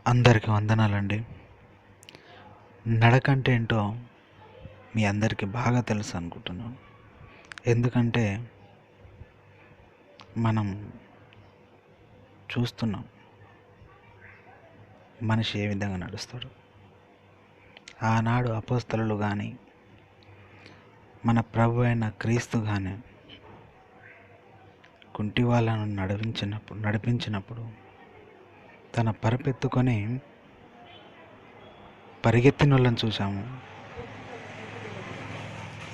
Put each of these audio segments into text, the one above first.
అందరికీ వందనాలండి. నడక అంటే ఏంటో మీ అందరికీ బాగా తెలుసు అనుకుంటున్నాను. ఎందుకంటే మనం చూస్తున్నాం మనిషి ఏ విధంగా నడుస్తాడు. ఆనాడు అపోస్తలులు కానీ, మన ప్రభు అయిన క్రీస్తు కానీ కుంటి వాళ్ళను నడిపించినప్పుడు తన పరుపెత్తుకొని పరిగెత్తిన వాళ్ళని చూసాము,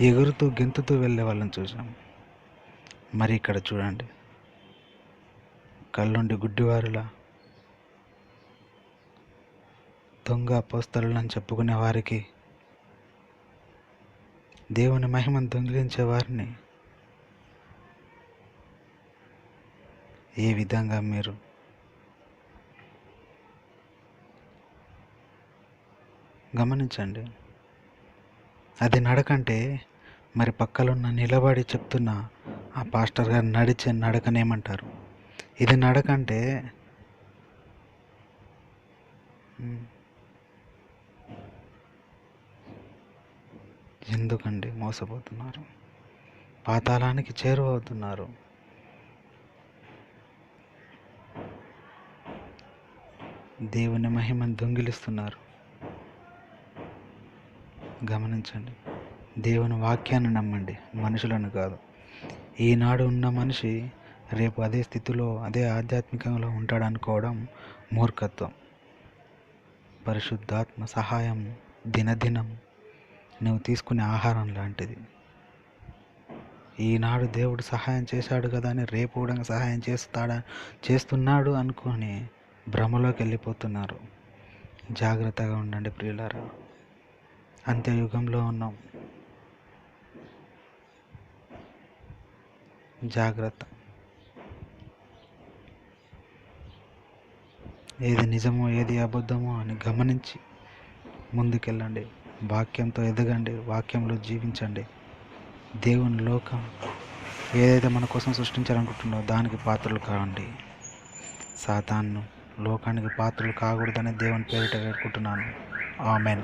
ఎగురుతూ గెంతుతూ వెళ్ళే వాళ్ళని చూసాము. మరి ఇక్కడ చూడండి, కళ్ళుండి గుడ్డివారులా దొంగ అపోస్తలులని చెప్పుకునే వారికి, దేవుని మహిమను దొంగిలించే వారిని ఏ విధంగా మీరు గమనించండి. అది నడకంటే మరి పక్కలున్న నిలబడి చెప్తున్న ఆ పాస్టర్ గారు నడిచే నడకనేమంటారు? ఇది నడకంటే ఎందుకండి మోసపోతున్నారు? పాతాళానికి చేరువవుతున్నారు. దేవుని మహిమను దొంగిలిస్తున్నారు. గమనించండి. దేవుని వాక్యాన్ని నమ్మండి, మనుషులను కాదు. ఈనాడు ఉన్న మనిషి రేపు అదే స్థితిలో, అదే ఆధ్యాత్మికంలో ఉంటాడనుకోవడం మూర్ఖత్వం. పరిశుద్ధాత్మ సహాయం దినదినం నువ్వు తీసుకునే ఆహారం లాంటిది. ఈనాడు దేవుడు సహాయం చేశాడు కదా అని రేపు కూడా సహాయం చేస్తున్నాడు అనుకొని భ్రమలోకి వెళ్ళిపోతున్నారు. జాగ్రత్తగా ఉండండి ప్రియులారా. అంత్యయుగంలో ఉన్నాం. జాగ్రత్త. ఏది నిజమో ఏది అబద్ధమో అని గమనించి ముందుకెళ్ళండి. వాక్యంతో ఎదగండి, వాక్యంలో జీవించండి. దేవుని లోకం ఏదైతే మన కోసం సృష్టించాలనుకుంటుందో దానికి పాత్రలు కావండి. సాతాను లోకానికి పాత్రలు కాకూడదని దేవుని పేరిట వేడుకుంటున్నాను. ఆమెన్.